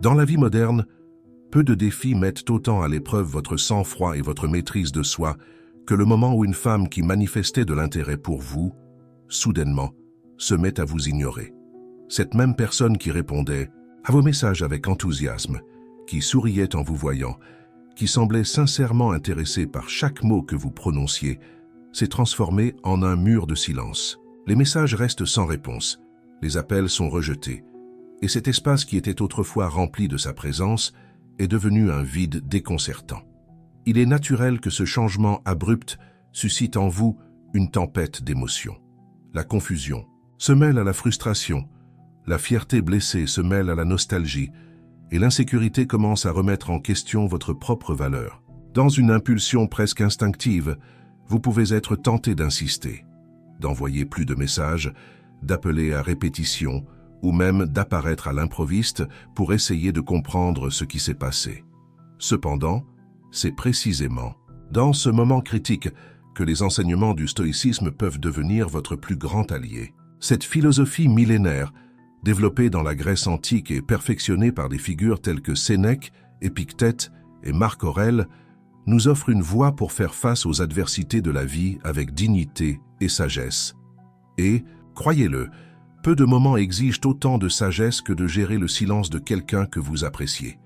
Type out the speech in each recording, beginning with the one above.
Dans la vie moderne, peu de défis mettent autant à l'épreuve votre sang-froid et votre maîtrise de soi que le moment où une femme qui manifestait de l'intérêt pour vous, soudainement, se met à vous ignorer. Cette même personne qui répondait à vos messages avec enthousiasme, qui souriait en vous voyant, qui semblait sincèrement intéressée par chaque mot que vous prononciez, s'est transformée en un mur de silence. Les messages restent sans réponse, les appels sont rejetés, et cet espace qui était autrefois rempli de sa présence est devenu un vide déconcertant. Il est naturel que ce changement abrupt suscite en vous une tempête d'émotions. La confusion se mêle à la frustration, la fierté blessée se mêle à la nostalgie, et l'insécurité commence à remettre en question votre propre valeur. Dans une impulsion presque instinctive, vous pouvez être tenté d'insister, d'envoyer plus de messages, d'appeler à répétition, ou même d'apparaître à l'improviste pour essayer de comprendre ce qui s'est passé. Cependant, c'est précisément dans ce moment critique que les enseignements du stoïcisme peuvent devenir votre plus grand allié. Cette philosophie millénaire, développée dans la Grèce antique et perfectionnée par des figures telles que Sénèque, Épictète et Marc Aurèle, nous offre une voie pour faire face aux adversités de la vie avec dignité et sagesse. Et, croyez-le, peu de moments exigent autant de sagesse que de gérer le silence de quelqu'un que vous appréciez.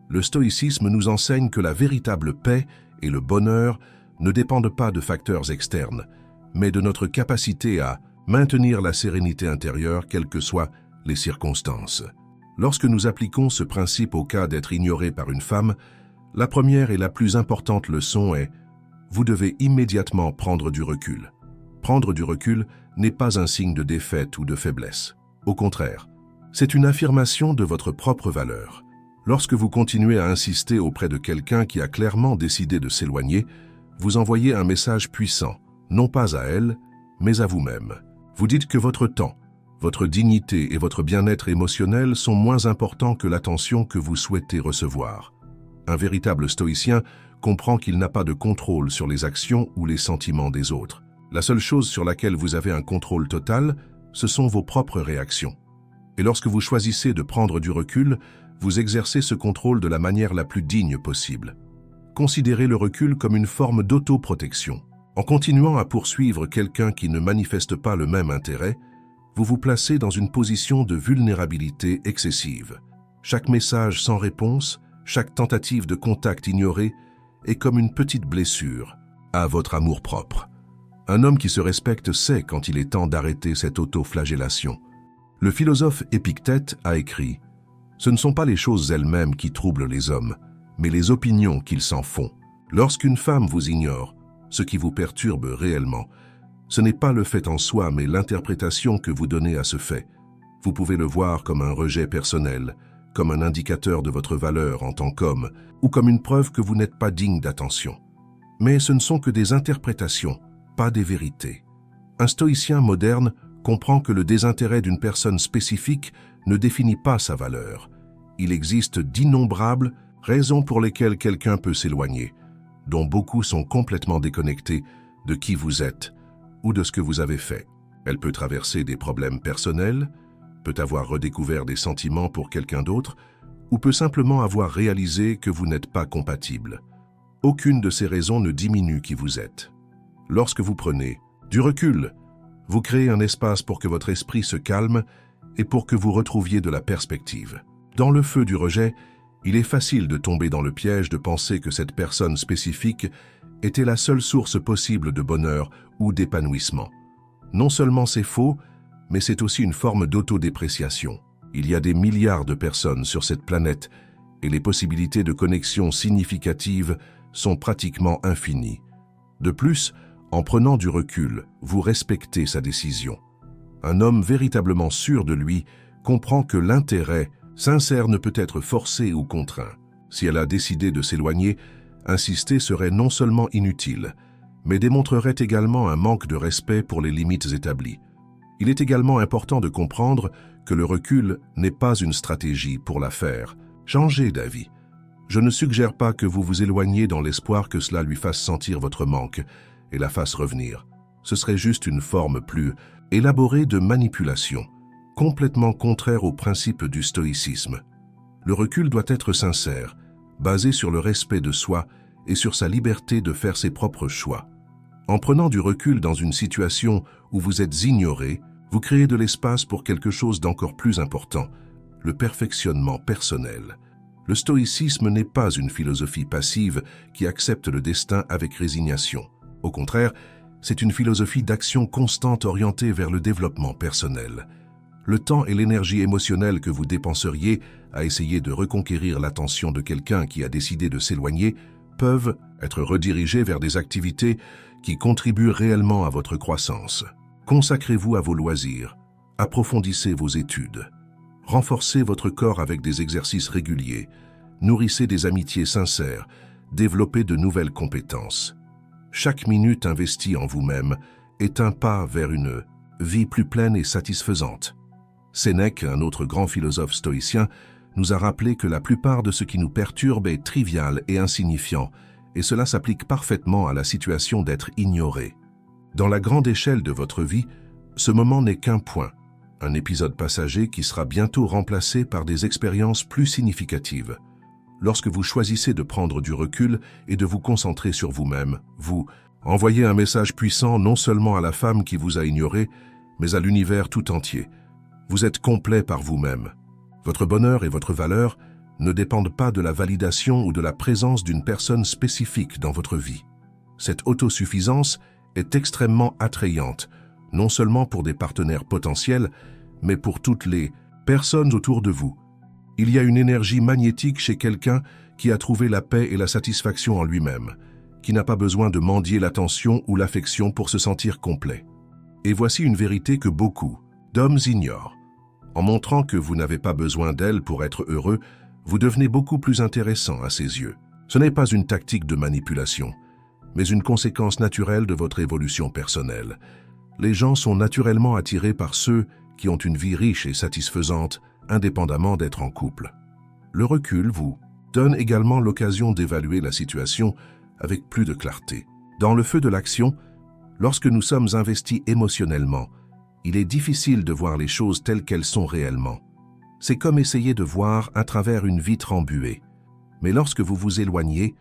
Le stoïcisme nous enseigne que la véritable paix et le bonheur ne dépendent pas de facteurs externes, mais de notre capacité à maintenir la sérénité intérieure, quelles que soient les circonstances. Lorsque nous appliquons ce principe au cas d'être ignoré par une femme, la première et la plus importante leçon est « vous devez immédiatement prendre du recul ». Prendre du recul n'est pas un signe de défaite ou de faiblesse. Au contraire, c'est une affirmation de votre propre valeur. Lorsque vous continuez à insister auprès de quelqu'un qui a clairement décidé de s'éloigner, vous envoyez un message puissant, non pas à elle, mais à vous-même. Vous dites que votre temps, votre dignité et votre bien-être émotionnel sont moins importants que l'attention que vous souhaitez recevoir. Un véritable stoïcien comprend qu'il n'a pas de contrôle sur les actions ou les sentiments des autres. La seule chose sur laquelle vous avez un contrôle total, ce sont vos propres réactions. Et lorsque vous choisissez de prendre du recul, vous exercez ce contrôle de la manière la plus digne possible. Considérez le recul comme une forme d'autoprotection. En continuant à poursuivre quelqu'un qui ne manifeste pas le même intérêt, vous vous placez dans une position de vulnérabilité excessive. Chaque message sans réponse, chaque tentative de contact ignoré est comme une petite blessure à votre amour-propre. Un homme qui se respecte sait quand il est temps d'arrêter cette auto-flagellation. Le philosophe Épictète a écrit « Ce ne sont pas les choses elles-mêmes qui troublent les hommes, mais les opinions qu'ils s'en font. Lorsqu'une femme vous ignore, ce qui vous perturbe réellement, ce n'est pas le fait en soi, mais l'interprétation que vous donnez à ce fait. Vous pouvez le voir comme un rejet personnel, comme un indicateur de votre valeur en tant qu'homme, ou comme une preuve que vous n'êtes pas digne d'attention. Mais ce ne sont que des interprétations, pas des vérités. Un stoïcien moderne comprend que le désintérêt d'une personne spécifique ne définit pas sa valeur. Il existe d'innombrables raisons pour lesquelles quelqu'un peut s'éloigner, dont beaucoup sont complètement déconnectées de qui vous êtes ou de ce que vous avez fait. Elle peut traverser des problèmes personnels, peut avoir redécouvert des sentiments pour quelqu'un d'autre, ou peut simplement avoir réalisé que vous n'êtes pas compatible. Aucune de ces raisons ne diminue qui vous êtes. Lorsque vous prenez du recul, vous créez un espace pour que votre esprit se calme et pour que vous retrouviez de la perspective. Dans le feu du rejet, il est facile de tomber dans le piège de penser que cette personne spécifique était la seule source possible de bonheur ou d'épanouissement. Non seulement c'est faux, mais c'est aussi une forme d'autodépréciation. Il y a des milliards de personnes sur cette planète et les possibilités de connexion significatives sont pratiquement infinies. De plus, en prenant du recul, vous respectez sa décision. Un homme véritablement sûr de lui comprend que l'intérêt sincère ne peut être forcé ou contraint. Si elle a décidé de s'éloigner, insister serait non seulement inutile, mais démontrerait également un manque de respect pour les limites établies. Il est également important de comprendre que le recul n'est pas une stratégie pour la faire. Changez d'avis. Je ne suggère pas que vous vous éloigniez dans l'espoir que cela lui fasse sentir votre manque et la fasse revenir. Ce serait juste une forme plus élaborée de manipulation, complètement contraire au principe du stoïcisme. Le recul doit être sincère, basé sur le respect de soi et sur sa liberté de faire ses propres choix. En prenant du recul dans une situation où vous êtes ignoré, vous créez de l'espace pour quelque chose d'encore plus important, le perfectionnement personnel. Le stoïcisme n'est pas une philosophie passive qui accepte le destin avec résignation. Au contraire, c'est une philosophie d'action constante orientée vers le développement personnel. Le temps et l'énergie émotionnelle que vous dépenseriez à essayer de reconquérir l'attention de quelqu'un qui a décidé de s'éloigner peuvent être redirigés vers des activités qui contribuent réellement à votre croissance. Consacrez-vous à vos loisirs, approfondissez vos études, renforcez votre corps avec des exercices réguliers, nourrissez des amitiés sincères, développez de nouvelles compétences. Chaque minute investie en vous-même est un pas vers une vie plus pleine et satisfaisante. Sénèque, un autre grand philosophe stoïcien, nous a rappelé que la plupart de ce qui nous perturbe est trivial et insignifiant, et cela s'applique parfaitement à la situation d'être ignoré. Dans la grande échelle de votre vie, ce moment n'est qu'un point, un épisode passager qui sera bientôt remplacé par des expériences plus significatives. Lorsque vous choisissez de prendre du recul et de vous concentrer sur vous-même, vous envoyez un message puissant non seulement à la femme qui vous a ignoré, mais à l'univers tout entier. Vous êtes complet par vous-même. Votre bonheur et votre valeur ne dépendent pas de la validation ou de la présence d'une personne spécifique dans votre vie. Cette autosuffisance est extrêmement attrayante, non seulement pour des partenaires potentiels, mais pour toutes les personnes autour de vous. Il y a une énergie magnétique chez quelqu'un qui a trouvé la paix et la satisfaction en lui-même, qui n'a pas besoin de mendier l'attention ou l'affection pour se sentir complet. Et voici une vérité que beaucoup d'hommes ignorent. En montrant que vous n'avez pas besoin d'elle pour être heureux, vous devenez beaucoup plus intéressant à ses yeux. Ce n'est pas une tactique de manipulation, mais une conséquence naturelle de votre évolution personnelle. Les gens sont naturellement attirés par ceux qui ont une vie riche et satisfaisante, indépendamment d'être en couple. Le recul vous donne également l'occasion d'évaluer la situation avec plus de clarté. Dans le feu de l'action, lorsque nous sommes investis émotionnellement, il est difficile de voir les choses telles qu'elles sont réellement. C'est comme essayer de voir à travers une vitre embuée. Mais lorsque vous vous éloignez,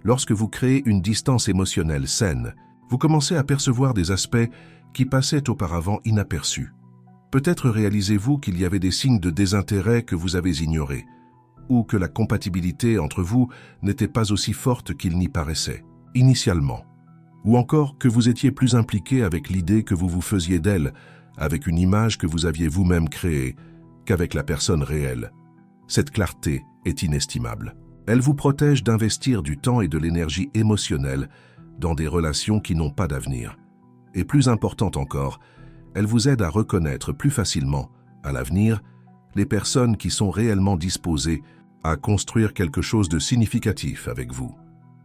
lorsque vous créez une distance émotionnelle saine, vous commencez à percevoir des aspects qui passaient auparavant inaperçus. Peut-être réalisez-vous qu'il y avait des signes de désintérêt que vous avez ignorés, ou que la compatibilité entre vous n'était pas aussi forte qu'il n'y paraissait, initialement. Ou encore que vous étiez plus impliqué avec l'idée que vous vous faisiez d'elle, avec une image que vous aviez vous-même créée, qu'avec la personne réelle. Cette clarté est inestimable. Elle vous protège d'investir du temps et de l'énergie émotionnelle dans des relations qui n'ont pas d'avenir. Et plus important encore, elle vous aide à reconnaître plus facilement, à l'avenir, les personnes qui sont réellement disposées à construire quelque chose de significatif avec vous.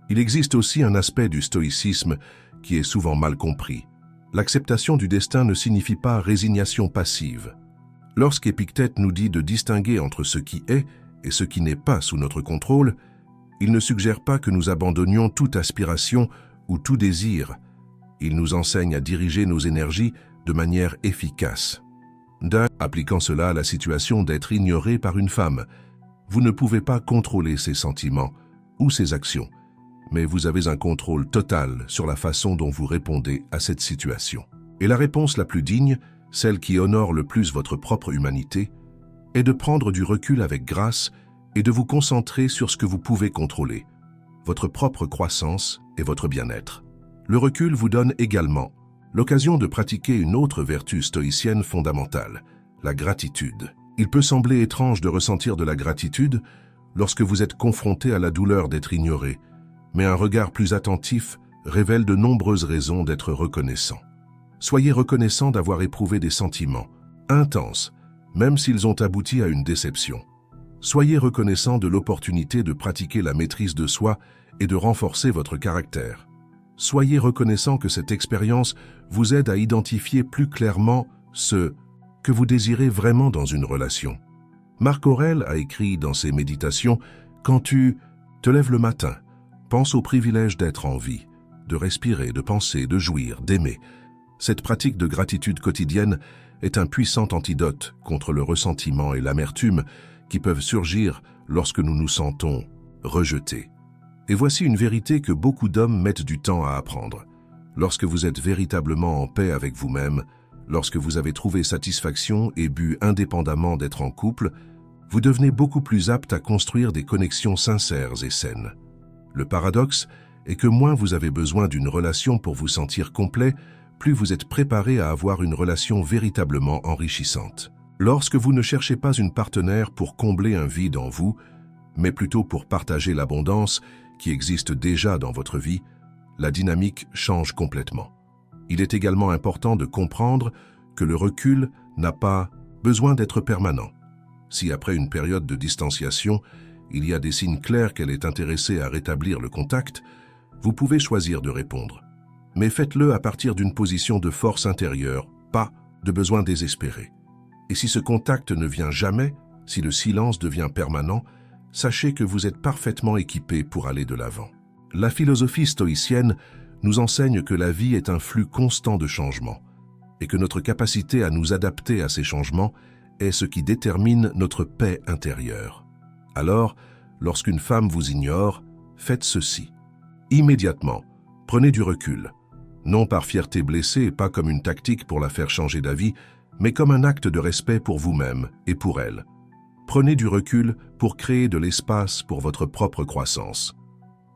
Il existe aussi un aspect du stoïcisme qui est souvent mal compris. L'acceptation du destin ne signifie pas résignation passive. Lorsqu'Épictète nous dit de distinguer entre ce qui est et ce qui n'est pas sous notre contrôle, il ne suggère pas que nous abandonnions toute aspiration ou tout désir. Il nous enseigne à diriger nos énergies de manière efficace. Appliquant cela à la situation d'être ignoré par une femme, vous ne pouvez pas contrôler ses sentiments ou ses actions, mais vous avez un contrôle total sur la façon dont vous répondez à cette situation. Et la réponse la plus digne, celle qui honore le plus votre propre humanité, est de prendre du recul avec grâce et de vous concentrer sur ce que vous pouvez contrôler, votre propre croissance et votre bien-être. Le recul vous donne également l'occasion de pratiquer une autre vertu stoïcienne fondamentale, la gratitude. Il peut sembler étrange de ressentir de la gratitude lorsque vous êtes confronté à la douleur d'être ignoré, mais un regard plus attentif révèle de nombreuses raisons d'être reconnaissant. Soyez reconnaissant d'avoir éprouvé des sentiments intenses, même s'ils ont abouti à une déception. Soyez reconnaissant de l'opportunité de pratiquer la maîtrise de soi et de renforcer votre caractère. Soyez reconnaissant que cette expérience vous aide à identifier plus clairement ce que vous désirez vraiment dans une relation. Marc Aurèle a écrit dans ses méditations « Quand tu te lèves le matin, pense au privilège d'être en vie, de respirer, de penser, de jouir, d'aimer. » Cette pratique de gratitude quotidienne est un puissant antidote contre le ressentiment et l'amertume qui peuvent surgir lorsque nous nous sentons rejetés. Et voici une vérité que beaucoup d'hommes mettent du temps à apprendre. Lorsque vous êtes véritablement en paix avec vous-même, lorsque vous avez trouvé satisfaction et bu indépendamment d'être en couple, vous devenez beaucoup plus apte à construire des connexions sincères et saines. Le paradoxe est que moins vous avez besoin d'une relation pour vous sentir complet, plus vous êtes préparé à avoir une relation véritablement enrichissante. Lorsque vous ne cherchez pas une partenaire pour combler un vide en vous, mais plutôt pour partager l'abondance qui existe déjà dans votre vie, la dynamique change complètement. Il est également important de comprendre que le recul n'a pas besoin d'être permanent. Si après une période de distanciation, il y a des signes clairs qu'elle est intéressée à rétablir le contact, vous pouvez choisir de répondre. Mais faites-le à partir d'une position de force intérieure, pas de besoin désespéré. Et si ce contact ne vient jamais, si le silence devient permanent, sachez que vous êtes parfaitement équipé pour aller de l'avant. La philosophie stoïcienne nous enseigne que la vie est un flux constant de changements et que notre capacité à nous adapter à ces changements est ce qui détermine notre paix intérieure. Alors, lorsqu'une femme vous ignore, faites ceci. Immédiatement, prenez du recul, non par fierté blessée, pas comme une tactique pour la faire changer d'avis, mais comme un acte de respect pour vous-même et pour elle. Prenez du recul pour créer de l'espace pour votre propre croissance.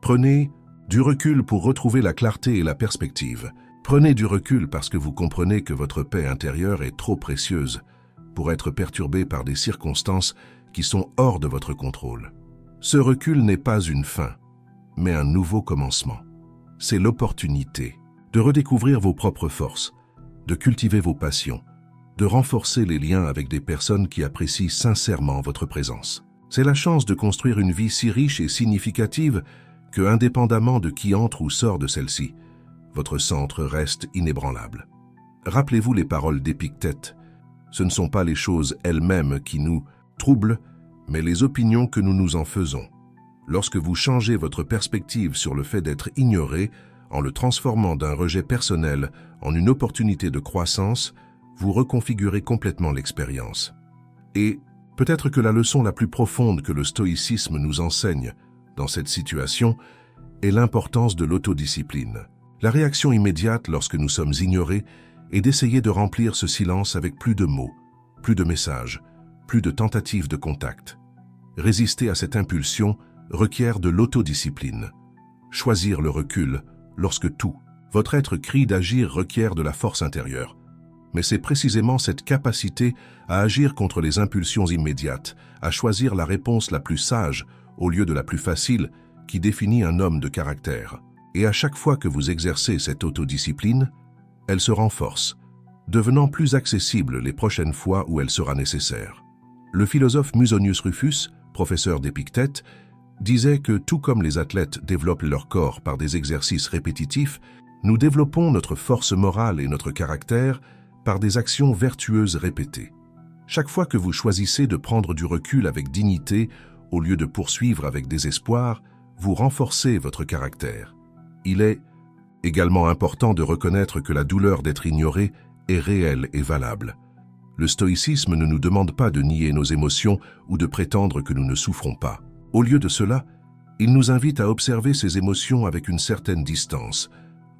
Prenez du recul pour retrouver la clarté et la perspective. Prenez du recul parce que vous comprenez que votre paix intérieure est trop précieuse pour être perturbée par des circonstances qui sont hors de votre contrôle. Ce recul n'est pas une fin, mais un nouveau commencement. C'est l'opportunité de redécouvrir vos propres forces, de cultiver vos passions, de renforcer les liens avec des personnes qui apprécient sincèrement votre présence. C'est la chance de construire une vie si riche et significative que, indépendamment de qui entre ou sort de celle-ci, votre centre reste inébranlable. Rappelez-vous les paroles d'Épictète. Ce ne sont pas les choses elles-mêmes qui nous troublent, mais les opinions que nous nous en faisons. Lorsque vous changez votre perspective sur le fait d'être ignoré, en le transformant d'un rejet personnel en une opportunité de croissance, vous reconfigurez complètement l'expérience. Et peut-être que la leçon la plus profonde que le stoïcisme nous enseigne dans cette situation est l'importance de l'autodiscipline. La réaction immédiate lorsque nous sommes ignorés est d'essayer de remplir ce silence avec plus de mots, plus de messages, plus de tentatives de contact. Résister à cette impulsion requiert de l'autodiscipline. Choisir le recul lorsque tout, votre être crie d'agir requiert de la force intérieure. Mais c'est précisément cette capacité à agir contre les impulsions immédiates, à choisir la réponse la plus sage au lieu de la plus facile, qui définit un homme de caractère. Et à chaque fois que vous exercez cette autodiscipline, elle se renforce, devenant plus accessible les prochaines fois où elle sera nécessaire. Le philosophe Musonius Rufus, professeur d'Épictète, disait que tout comme les athlètes développent leur corps par des exercices répétitifs, nous développons notre force morale et notre caractère par des actions vertueuses répétées. Chaque fois que vous choisissez de prendre du recul avec dignité au lieu de poursuivre avec désespoir, vous renforcez votre caractère. Il est également important de reconnaître que la douleur d'être ignoré est réelle et valable. Le stoïcisme ne nous demande pas de nier nos émotions ou de prétendre que nous ne souffrons pas. Au lieu de cela, il nous invite à observer ces émotions avec une certaine distance,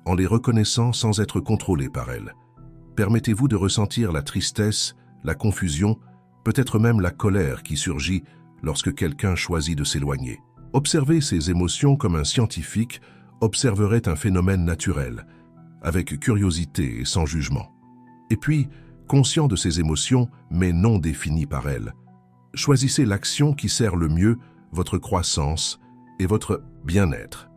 en les reconnaissant sans être contrôlés par elles. Permettez-vous de ressentir la tristesse, la confusion, peut-être même la colère qui surgit lorsque quelqu'un choisit de s'éloigner. Observez ces émotions comme un scientifique observerait un phénomène naturel, avec curiosité et sans jugement. Et puis, conscient de ces émotions, mais non définies par elles, choisissez l'action qui sert le mieux votre croissance et votre bien-être.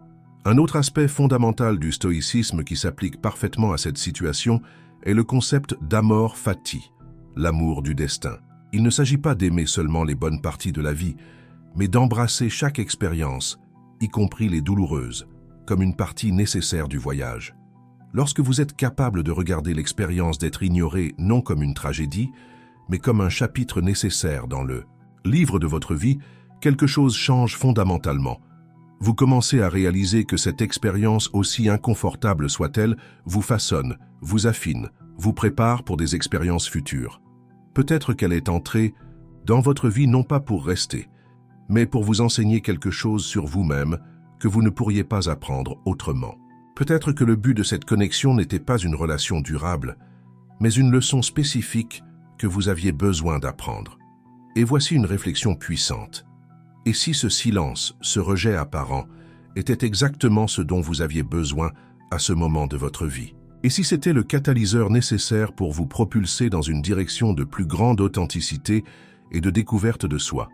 Un autre aspect fondamental du stoïcisme qui s'applique parfaitement à cette situation est le concept d'amor fati, l'amour du destin. Il ne s'agit pas d'aimer seulement les bonnes parties de la vie, mais d'embrasser chaque expérience, y compris les douloureuses, comme une partie nécessaire du voyage. Lorsque vous êtes capable de regarder l'expérience d'être ignoré non comme une tragédie, mais comme un chapitre nécessaire dans le livre de votre vie, quelque chose change fondamentalement. Vous commencez à réaliser que cette expérience, aussi inconfortable soit-elle, vous façonne, vous affine, vous prépare pour des expériences futures. Peut-être qu'elle est entrée dans votre vie non pas pour rester, mais pour vous enseigner quelque chose sur vous-même que vous ne pourriez pas apprendre autrement. Peut-être que le but de cette connexion n'était pas une relation durable, mais une leçon spécifique que vous aviez besoin d'apprendre. Et voici une réflexion puissante. Et si ce silence, ce rejet apparent, était exactement ce dont vous aviez besoin à ce moment de votre vie? Et si c'était le catalyseur nécessaire pour vous propulser dans une direction de plus grande authenticité et de découverte de soi?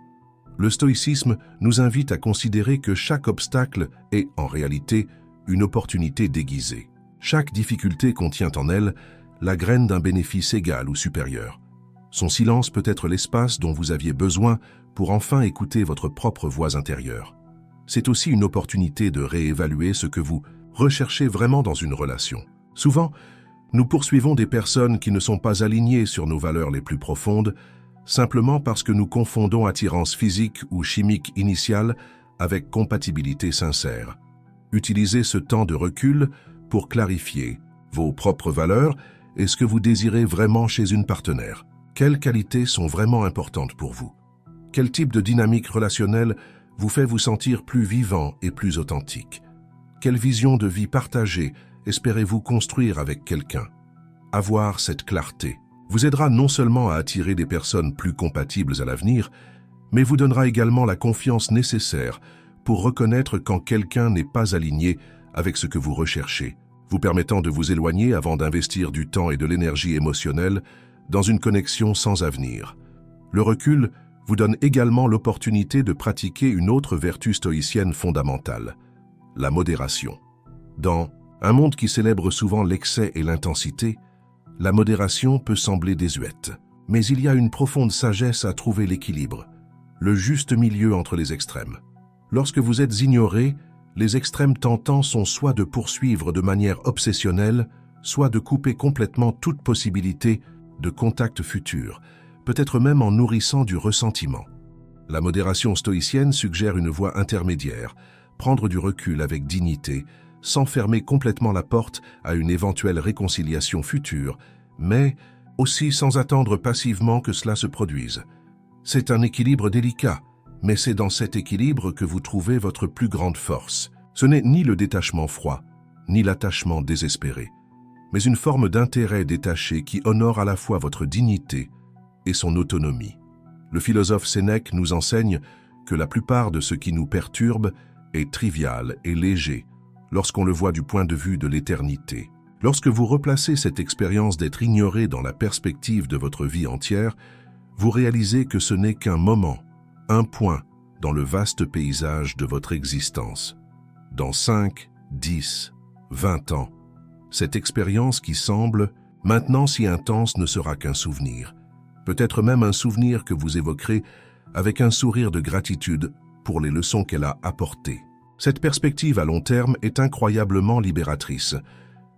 Le stoïcisme nous invite à considérer que chaque obstacle est, en réalité, une opportunité déguisée. Chaque difficulté contient en elle la graine d'un bénéfice égal ou supérieur. Son silence peut être l'espace dont vous aviez besoin pour enfin écouter votre propre voix intérieure. C'est aussi une opportunité de réévaluer ce que vous recherchez vraiment dans une relation. Souvent, nous poursuivons des personnes qui ne sont pas alignées sur nos valeurs les plus profondes, simplement parce que nous confondons attirance physique ou chimique initiale avec compatibilité sincère. Utilisez ce temps de recul pour clarifier vos propres valeurs et ce que vous désirez vraiment chez une partenaire. Quelles qualités sont vraiment importantes pour vous? Quel type de dynamique relationnelle vous fait vous sentir plus vivant et plus authentique? Quelle vision de vie partagée espérez-vous construire avec quelqu'un? Avoir cette clarté vous aidera non seulement à attirer des personnes plus compatibles à l'avenir, mais vous donnera également la confiance nécessaire pour reconnaître quand quelqu'un n'est pas aligné avec ce que vous recherchez, vous permettant de vous éloigner avant d'investir du temps et de l'énergie émotionnelle dans une connexion sans avenir. Le recul vous donne également l'opportunité de pratiquer une autre vertu stoïcienne fondamentale, la modération. Dans un monde qui célèbre souvent l'excès et l'intensité, la modération peut sembler désuète. Mais il y a une profonde sagesse à trouver l'équilibre, le juste milieu entre les extrêmes. Lorsque vous êtes ignoré, les extrêmes tentants sont soit de poursuivre de manière obsessionnelle, soit de couper complètement toute possibilité de contact futur, peut-être même en nourrissant du ressentiment. La modération stoïcienne suggère une voie intermédiaire, prendre du recul avec dignité, sans fermer complètement la porte à une éventuelle réconciliation future, mais aussi sans attendre passivement que cela se produise. C'est un équilibre délicat, mais c'est dans cet équilibre que vous trouvez votre plus grande force. Ce n'est ni le détachement froid, ni l'attachement désespéré, mais une forme d'intérêt détaché qui honore à la fois votre dignité et son autonomie. Le philosophe Sénèque nous enseigne que la plupart de ce qui nous perturbe est trivial et léger lorsqu'on le voit du point de vue de l'éternité. Lorsque vous replacez cette expérience d'être ignoré dans la perspective de votre vie entière, vous réalisez que ce n'est qu'un moment, un point dans le vaste paysage de votre existence. Dans 5, 10, 20 ans, cette expérience qui semble maintenant si intense ne sera qu'un souvenir. Peut-être même un souvenir que vous évoquerez avec un sourire de gratitude pour les leçons qu'elle a apportées. Cette perspective à long terme est incroyablement libératrice.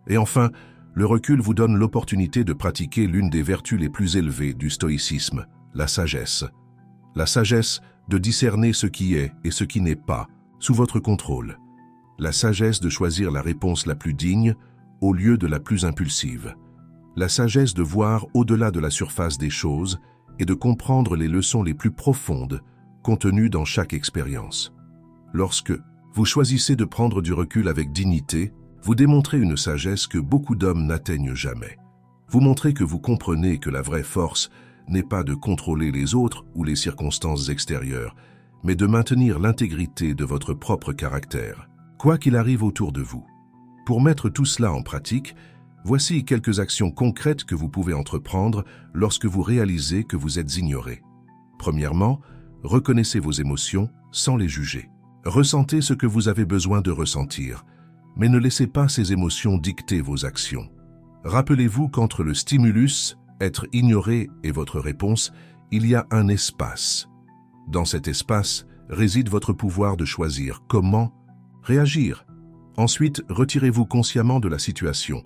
Et enfin, le recul vous donne l'opportunité de pratiquer l'une des vertus les plus élevées du stoïcisme, la sagesse. La sagesse de discerner ce qui est et ce qui n'est pas sous votre contrôle. La sagesse de choisir la réponse la plus digne au lieu de la plus impulsive. La sagesse de voir au-delà de la surface des choses et de comprendre les leçons les plus profondes contenues dans chaque expérience. Lorsque vous choisissez de prendre du recul avec dignité, vous démontrez une sagesse que beaucoup d'hommes n'atteignent jamais. Vous montrez que vous comprenez que la vraie force n'est pas de contrôler les autres ou les circonstances extérieures, mais de maintenir l'intégrité de votre propre caractère, quoi qu'il arrive autour de vous. Pour mettre tout cela en pratique, voici quelques actions concrètes que vous pouvez entreprendre lorsque vous réalisez que vous êtes ignoré. Premièrement, reconnaissez vos émotions sans les juger. Ressentez ce que vous avez besoin de ressentir, mais ne laissez pas ces émotions dicter vos actions. Rappelez-vous qu'entre le stimulus, être ignoré, et votre réponse, il y a un espace. Dans cet espace réside votre pouvoir de choisir comment réagir. Ensuite, retirez-vous consciemment de la situation.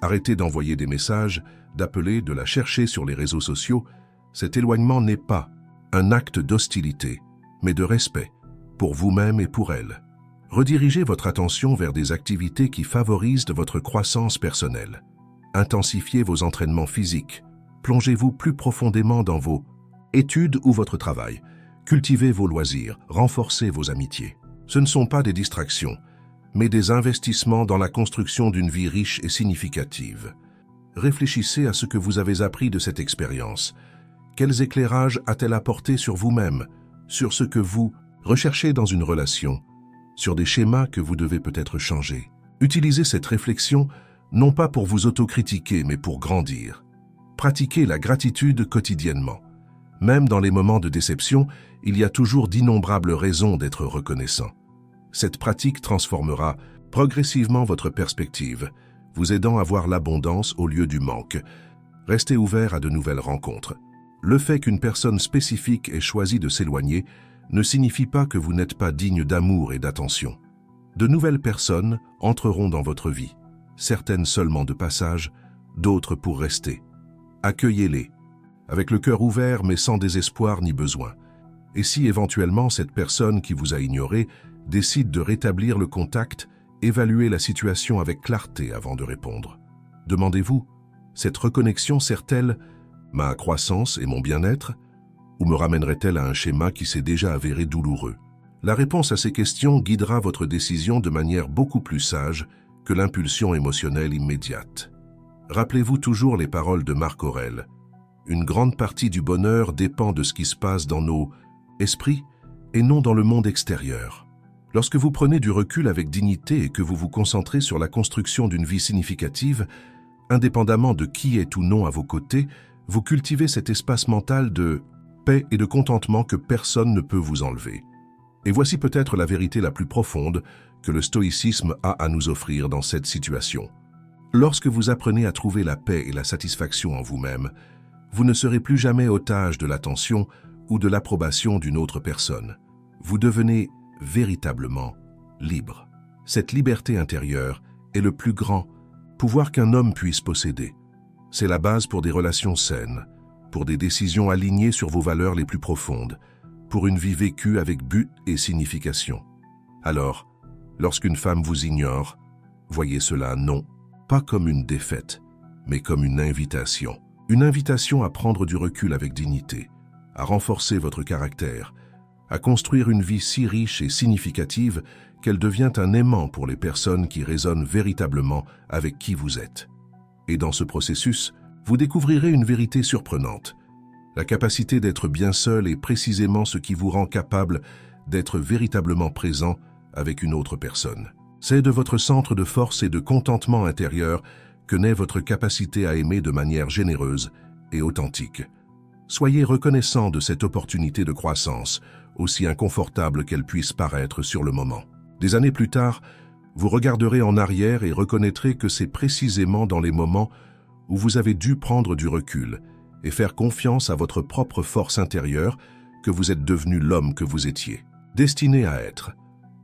Arrêtez d'envoyer des messages, d'appeler, de la chercher sur les réseaux sociaux. Cet éloignement n'est pas un acte d'hostilité, mais de respect, pour vous-même et pour elle. Redirigez votre attention vers des activités qui favorisent votre croissance personnelle. Intensifiez vos entraînements physiques. Plongez-vous plus profondément dans vos études ou votre travail, Cultivez vos loisirs, renforcez vos amitiés. Ce ne sont pas des distractions, mais des investissements dans la construction d'une vie riche et significative. Réfléchissez à ce que vous avez appris de cette expérience. Quels éclairages a-t-elle apporté sur vous-même, sur ce que vous recherchez dans une relation, sur des schémas que vous devez peut-être changer? Utilisez cette réflexion non pas pour vous autocritiquer, mais pour grandir. Pratiquez la gratitude quotidiennement. Même dans les moments de déception, il y a toujours d'innombrables raisons d'être reconnaissant. Cette pratique transformera progressivement votre perspective, vous aidant à voir l'abondance au lieu du manque. Restez ouvert à de nouvelles rencontres. Le fait qu'une personne spécifique ait choisi de s'éloigner ne signifie pas que vous n'êtes pas digne d'amour et d'attention. De nouvelles personnes entreront dans votre vie, certaines seulement de passage, d'autres pour rester. Accueillez-les, avec le cœur ouvert mais sans désespoir ni besoin. Et si éventuellement cette personne qui vous a ignoré décide de rétablir le contact, évaluez la situation avec clarté avant de répondre. Demandez-vous, cette reconnexion sert-elle ma croissance et mon bien-être, ou me ramènerait-elle à un schéma qui s'est déjà avéré douloureux? La réponse à ces questions guidera votre décision de manière beaucoup plus sage que l'impulsion émotionnelle immédiate. Rappelez-vous toujours les paroles de Marc Aurèle. Une grande partie du bonheur dépend de ce qui se passe dans nos esprits et non dans le monde extérieur. Lorsque vous prenez du recul avec dignité et que vous vous concentrez sur la construction d'une vie significative, indépendamment de qui est ou non à vos côtés, vous cultivez cet espace mental de paix et de contentement que personne ne peut vous enlever. Et voici peut-être la vérité la plus profonde que le stoïcisme a à nous offrir dans cette situation. Lorsque vous apprenez à trouver la paix et la satisfaction en vous-même, vous ne serez plus jamais otage de l'attention ou de l'approbation d'une autre personne. Vous devenez véritablement libre. Cette liberté intérieure est le plus grand pouvoir qu'un homme puisse posséder. C'est la base pour des relations saines, pour des décisions alignées sur vos valeurs les plus profondes, pour une vie vécue avec but et signification. Alors, lorsqu'une femme vous ignore, voyez cela non pas comme une défaite, mais comme une invitation. Une invitation à prendre du recul avec dignité, à renforcer votre caractère, à construire une vie si riche et significative qu'elle devient un aimant pour les personnes qui résonnent véritablement avec qui vous êtes. Et dans ce processus, vous découvrirez une vérité surprenante. La capacité d'être bien seul est précisément ce qui vous rend capable d'être véritablement présent avec une autre personne. C'est de votre centre de force et de contentement intérieur que naît votre capacité à aimer de manière généreuse et authentique. Soyez reconnaissant de cette opportunité de croissance, aussi inconfortable qu'elle puisse paraître sur le moment. Des années plus tard, vous regarderez en arrière et reconnaîtrez que c'est précisément dans les moments où vous avez dû prendre du recul et faire confiance à votre propre force intérieure que vous êtes devenu l'homme que vous étiez, destiné à être.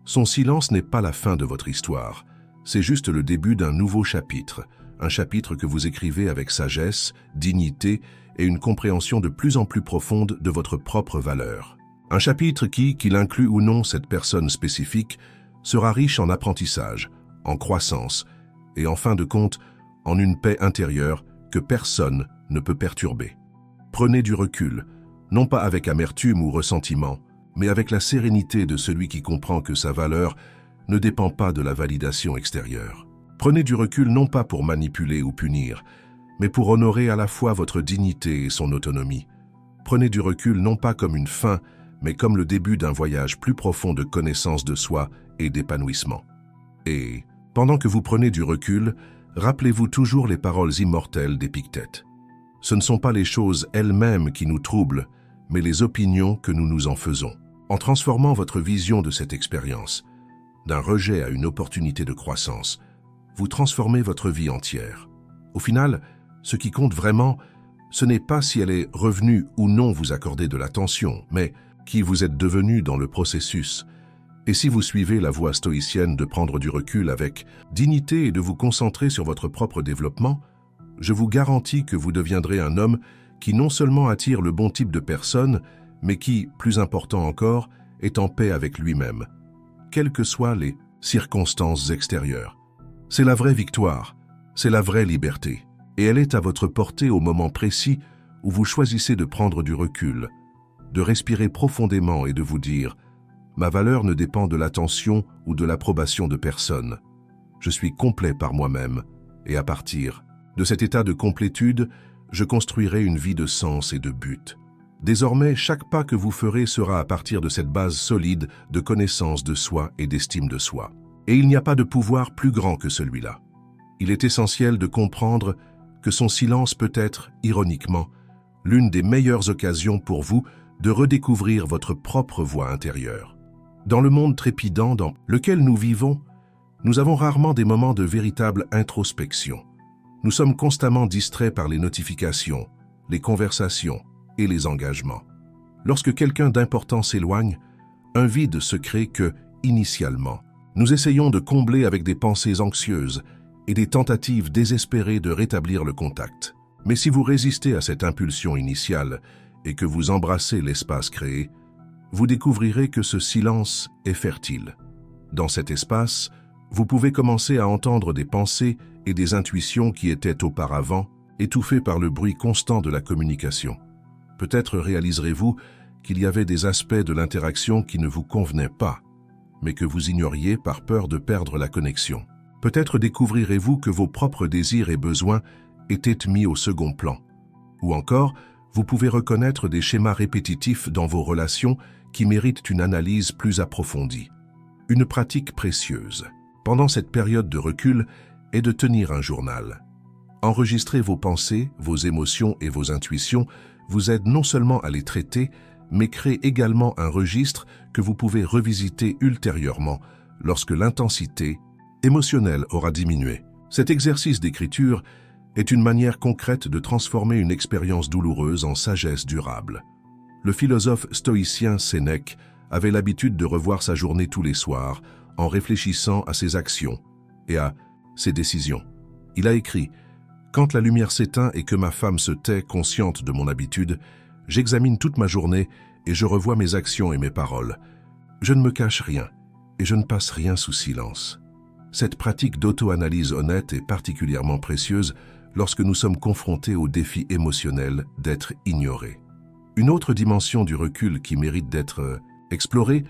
Son silence n'est pas la fin de votre histoire, c'est juste le début d'un nouveau chapitre, un chapitre que vous écrivez avec sagesse, dignité et une compréhension de plus en plus profonde de votre propre valeur. Un chapitre qui, qu'il inclut ou non cette personne spécifique, sera riche en apprentissage, en croissance et en fin de compte, en une paix intérieure que personne ne peut perturber. Prenez du recul, non pas avec amertume ou ressentiment, mais avec la sérénité de celui qui comprend que sa valeur ne dépend pas de la validation extérieure. Prenez du recul non pas pour manipuler ou punir, mais pour honorer à la fois votre dignité et son autonomie. Prenez du recul non pas comme une fin, mais comme le début d'un voyage plus profond de connaissance de soi et d'épanouissement. Et, pendant que vous prenez du recul, rappelez-vous toujours les paroles immortelles d'Épictète. Ce ne sont pas les choses elles-mêmes qui nous troublent, mais les opinions que nous nous en faisons. En transformant votre vision de cette expérience, d'un rejet à une opportunité de croissance, vous transformez votre vie entière. Au final, ce qui compte vraiment, ce n'est pas si elle est revenue ou non vous accorder de l'attention, mais qui vous êtes devenu dans le processus. Et si vous suivez la voie stoïcienne de prendre du recul avec dignité et de vous concentrer sur votre propre développement, je vous garantis que vous deviendrez un homme qui non seulement attire le bon type de personne, mais qui, plus important encore, est en paix avec lui-même, quelles que soient les circonstances extérieures. C'est la vraie victoire, c'est la vraie liberté, et elle est à votre portée au moment précis où vous choisissez de prendre du recul, de respirer profondément et de vous dire « Ma valeur ne dépend de l'attention ou de l'approbation de personne. Je suis complet par moi-même et à partir de cet état de complétude, je construirai une vie de sens et de but. » Désormais, chaque pas que vous ferez sera à partir de cette base solide de connaissance de soi et d'estime de soi. Et il n'y a pas de pouvoir plus grand que celui-là. Il est essentiel de comprendre que son silence peut être, ironiquement, l'une des meilleures occasions pour vous de redécouvrir votre propre voix intérieure. Dans le monde trépidant dans lequel nous vivons, nous avons rarement des moments de véritable introspection. Nous sommes constamment distraits par les notifications, les conversations et les engagements. Lorsque quelqu'un d'important s'éloigne, un vide se crée que, initialement, nous essayons de combler avec des pensées anxieuses et des tentatives désespérées de rétablir le contact. Mais si vous résistez à cette impulsion initiale et que vous embrassez l'espace créé, vous découvrirez que ce silence est fertile. Dans cet espace, vous pouvez commencer à entendre des pensées et des intuitions qui étaient auparavant étouffées par le bruit constant de la communication. Peut-être réaliserez-vous qu'il y avait des aspects de l'interaction qui ne vous convenaient pas, mais que vous ignoriez par peur de perdre la connexion. Peut-être découvrirez-vous que vos propres désirs et besoins étaient mis au second plan. Ou encore, vous pouvez reconnaître des schémas répétitifs dans vos relations qui méritent une analyse plus approfondie. Une pratique précieuse, pendant cette période de recul, est de tenir un journal. Enregistrer vos pensées, vos émotions et vos intuitions vous aide non seulement à les traiter, mais crée également un registre que vous pouvez revisiter ultérieurement lorsque l'intensité émotionnelle aura diminué. Cet exercice d'écriture est une manière concrète de transformer une expérience douloureuse en sagesse durable. Le philosophe stoïcien Sénèque avait l'habitude de revoir sa journée tous les soirs en réfléchissant à ses actions et à ses décisions. Il a écrit « Quand la lumière s'éteint et que ma femme se tait consciente de mon habitude, j'examine toute ma journée et je revois mes actions et mes paroles. Je ne me cache rien et je ne passe rien sous silence. » Cette pratique d'auto-analyse honnête est particulièrement précieuse lorsque nous sommes confrontés au défi émotionnel d'être ignorés. Une autre dimension du recul qui mérite d'être explorée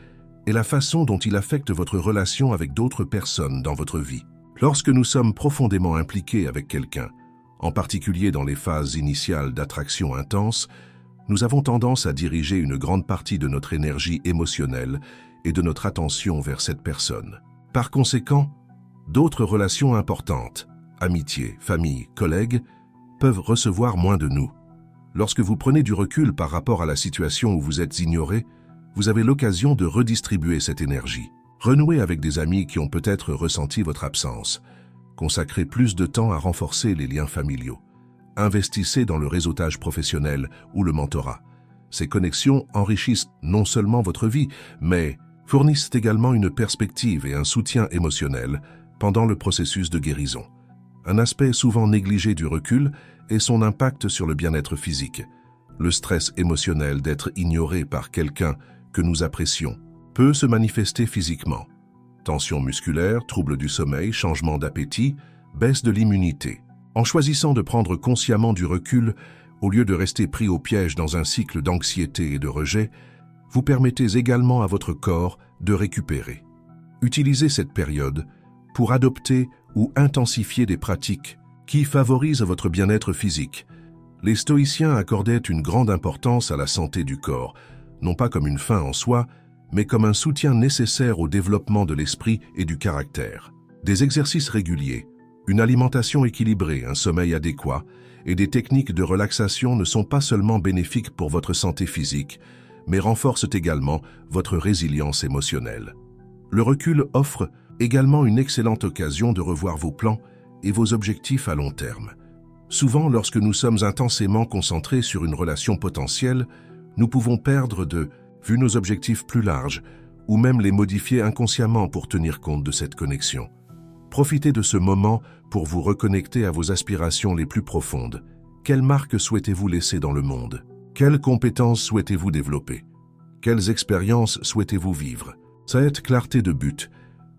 est la façon dont il affecte votre relation avec d'autres personnes dans votre vie. Lorsque nous sommes profondément impliqués avec quelqu'un, en particulier dans les phases initiales d'attraction intense, nous avons tendance à diriger une grande partie de notre énergie émotionnelle et de notre attention vers cette personne. Par conséquent, d'autres relations importantes, amitié, famille, collègues, peuvent recevoir moins de nous. Lorsque vous prenez du recul par rapport à la situation où vous êtes ignoré, vous avez l'occasion de redistribuer cette énergie. Renouer avec des amis qui ont peut-être ressenti votre absence. Consacrez plus de temps à renforcer les liens familiaux. Investissez dans le réseautage professionnel ou le mentorat. Ces connexions enrichissent non seulement votre vie, mais fournissent également une perspective et un soutien émotionnel pendant le processus de guérison. Un aspect souvent négligé du recul est son impact sur le bien-être physique. Le stress émotionnel d'être ignoré par quelqu'un que nous apprécions peut se manifester physiquement. Tension musculaire, troubles du sommeil, changement d'appétit, baisse de l'immunité. En choisissant de prendre consciemment du recul, au lieu de rester pris au piège dans un cycle d'anxiété et de rejet, vous permettez également à votre corps de récupérer. Utilisez cette période pour adopter ou intensifier des pratiques qui favorisent votre bien-être physique. Les stoïciens accordaient une grande importance à la santé du corps, non pas comme une fin en soi, mais comme un soutien nécessaire au développement de l'esprit et du caractère. Des exercices réguliers, une alimentation équilibrée, un sommeil adéquat et des techniques de relaxation ne sont pas seulement bénéfiques pour votre santé physique, mais renforcent également votre résilience émotionnelle. Le recul offre également une excellente occasion de revoir vos plans et vos objectifs à long terme. Souvent, lorsque nous sommes intensément concentrés sur une relation potentielle, nous pouvons perdre de vue nos objectifs plus larges ou même les modifier inconsciemment pour tenir compte de cette connexion. Profitez de ce moment pour vous reconnecter à vos aspirations les plus profondes. Quelle marque souhaitez-vous laisser dans le monde? Quelles compétences souhaitez-vous développer? Quelles expériences souhaitez-vous vivre? Cette clarté de but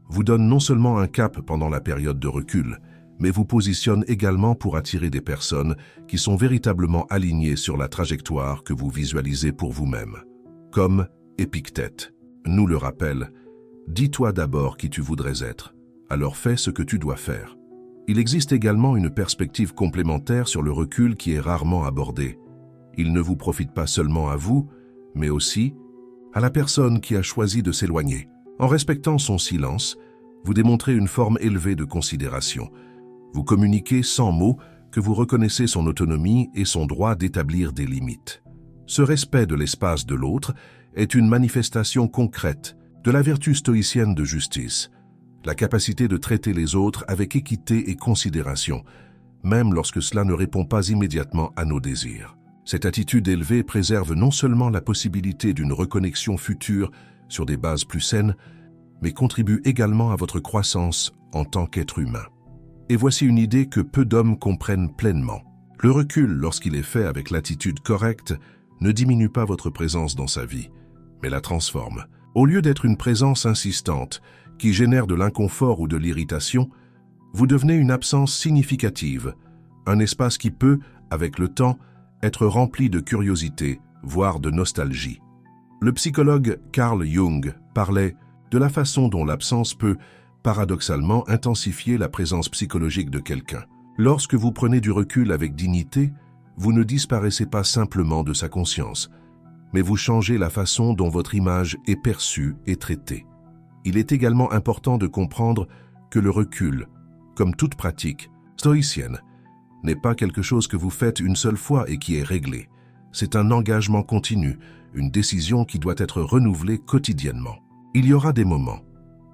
vous donne non seulement un cap pendant la période de recul, mais vous positionne également pour attirer des personnes qui sont véritablement alignées sur la trajectoire que vous visualisez pour vous-même. Comme Épictète nous le rappelle, dis-toi d'abord qui tu voudrais être, alors fais ce que tu dois faire. Il existe également une perspective complémentaire sur le recul qui est rarement abordée. Il ne vous profite pas seulement à vous, mais aussi à la personne qui a choisi de s'éloigner. En respectant son silence, vous démontrez une forme élevée de considération. Vous communiquez sans mots que vous reconnaissez son autonomie et son droit d'établir des limites. Ce respect de l'espace de l'autre est une manifestation concrète de la vertu stoïcienne de justice, la capacité de traiter les autres avec équité et considération, même lorsque cela ne répond pas immédiatement à nos désirs. Cette attitude élevée préserve non seulement la possibilité d'une reconnexion future sur des bases plus saines, mais contribue également à votre croissance en tant qu'être humain. Et voici une idée que peu d'hommes comprennent pleinement. Le recul, lorsqu'il est fait avec l'attitude correcte, ne diminue pas votre présence dans sa vie, mais la transforme. Au lieu d'être une présence insistante, qui génère de l'inconfort ou de l'irritation, vous devenez une absence significative, un espace qui peut, avec le temps, être rempli de curiosité, voire de nostalgie. Le psychologue Carl Jung parlait de la façon dont l'absence peut, paradoxalement, intensifier la présence psychologique de quelqu'un. Lorsque vous prenez du recul avec dignité, vous ne disparaissez pas simplement de sa conscience, mais vous changez la façon dont votre image est perçue et traitée. Il est également important de comprendre que le recul, comme toute pratique stoïcienne, n'est pas quelque chose que vous faites une seule fois et qui est réglé. C'est un engagement continu, une décision qui doit être renouvelée quotidiennement. Il y aura des moments,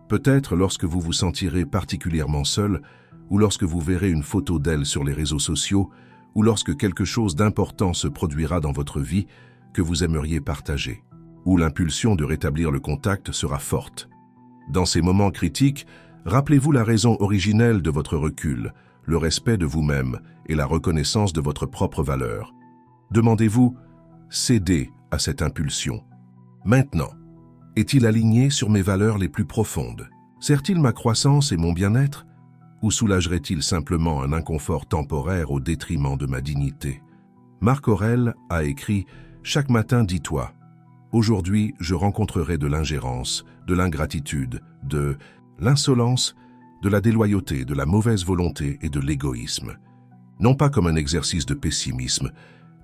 peut-être lorsque vous vous sentirez particulièrement seul, ou lorsque vous verrez une photo d'elle sur les réseaux sociaux, ou lorsque quelque chose d'important se produira dans votre vie que vous aimeriez partager, où l'impulsion de rétablir le contact sera forte. Dans ces moments critiques, rappelez-vous la raison originelle de votre recul, le respect de vous-même et la reconnaissance de votre propre valeur. Demandez-vous, cédez à cette impulsion. Maintenant, est-il aligné sur mes valeurs les plus profondes? Sert-il ma croissance et mon bien-être? Ou soulagerait-il simplement un inconfort temporaire au détriment de ma dignité? Marc Aurèle a écrit « Chaque matin, dis-toi, aujourd'hui, je rencontrerai de l'ingérence, de l'ingratitude, de l'insolence, de la déloyauté, de la mauvaise volonté et de l'égoïsme. » Non pas comme un exercice de pessimisme,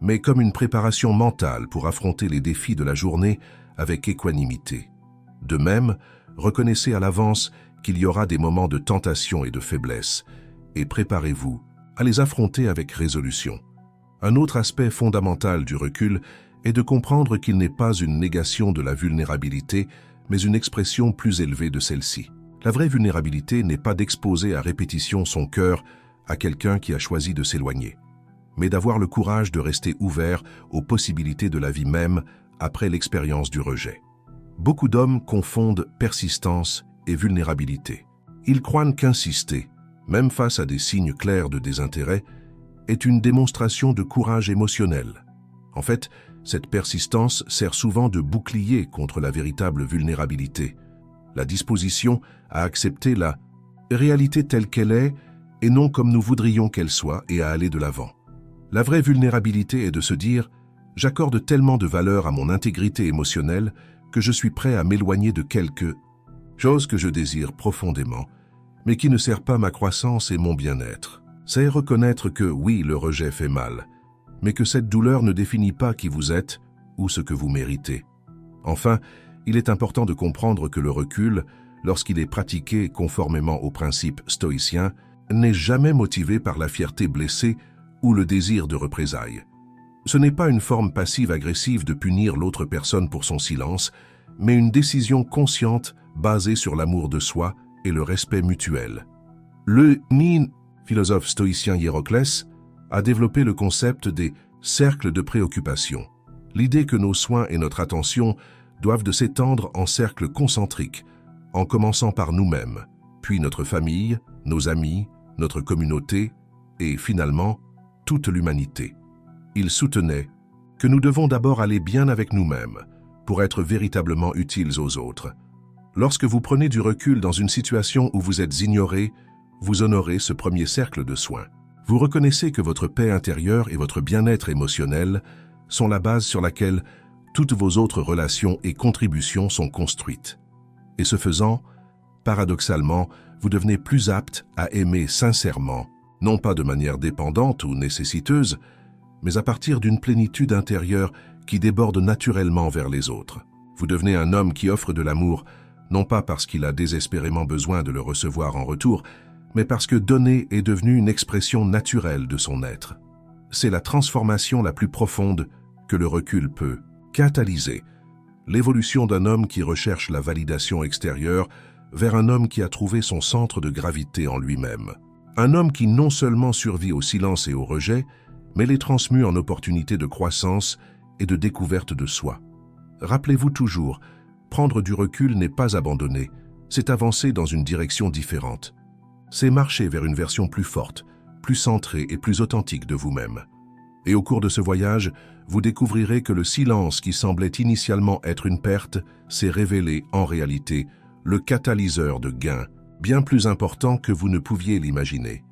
mais comme une préparation mentale pour affronter les défis de la journée avec équanimité. De même, reconnaissez à l'avance qu'il y aura des moments de tentation et de faiblesse, et préparez-vous à les affronter avec résolution. Un autre aspect fondamental du recul est de comprendre qu'il n'est pas une négation de la vulnérabilité, mais une expression plus élevée de celle-ci. La vraie vulnérabilité n'est pas d'exposer à répétition son cœur à quelqu'un qui a choisi de s'éloigner, mais d'avoir le courage de rester ouvert aux possibilités de la vie même après l'expérience du rejet. Beaucoup d'hommes confondent persistance et vulnérabilité. Ils croient qu'insister, même face à des signes clairs de désintérêt, est une démonstration de courage émotionnel. En fait, cette persistance sert souvent de bouclier contre la véritable vulnérabilité, la disposition à accepter la réalité telle qu'elle est et non comme nous voudrions qu'elle soit et à aller de l'avant. La vraie vulnérabilité est de se dire « J'accorde tellement de valeur à mon intégrité émotionnelle que je suis prêt à m'éloigner de quelque chose que je désire profondément, mais qui ne sert pas ma croissance et mon bien-être. » C'est reconnaître que oui, le rejet fait mal, mais que cette douleur ne définit pas qui vous êtes ou ce que vous méritez. Enfin, il est important de comprendre que le recul, lorsqu'il est pratiqué conformément aux principes stoïciens, n'est jamais motivé par la fierté blessée ou le désir de représailles. Ce n'est pas une forme passive-agressive de punir l'autre personne pour son silence, mais une décision consciente basée sur l'amour de soi et le respect mutuel. Le philosophe stoïcien Hiéroclès a développé le concept des cercles de préoccupation. L'idée que nos soins et notre attention doivent de s'étendre en cercles concentriques, en commençant par nous-mêmes, puis notre famille, nos amis, notre communauté et, finalement, toute l'humanité. Il soutenait que nous devons d'abord aller bien avec nous-mêmes pour être véritablement utiles aux autres. Lorsque vous prenez du recul dans une situation où vous êtes ignoré, vous honorez ce premier cercle de soins. Vous reconnaissez que votre paix intérieure et votre bien-être émotionnel sont la base sur laquelle toutes vos autres relations et contributions sont construites. Et ce faisant, paradoxalement, vous devenez plus apte à aimer sincèrement, non pas de manière dépendante ou nécessiteuse, mais à partir d'une plénitude intérieure qui déborde naturellement vers les autres. Vous devenez un homme qui offre de l'amour, non pas parce qu'il a désespérément besoin de le recevoir en retour, mais parce que donner est devenu une expression naturelle de son être. C'est la transformation la plus profonde que le recul peut catalyser, l'évolution d'un homme qui recherche la validation extérieure vers un homme qui a trouvé son centre de gravité en lui-même. Un homme qui non seulement survit au silence et au rejet, mais les transmue en opportunités de croissance et de découverte de soi. Rappelez-vous toujours, prendre du recul n'est pas abandonner, c'est avancer dans une direction différente. C'est marcher vers une version plus forte, plus centrée et plus authentique de vous-même. Et au cours de ce voyage, vous découvrirez que le silence qui semblait initialement être une perte s'est révélé en réalité le catalyseur de gains, bien plus important que vous ne pouviez l'imaginer.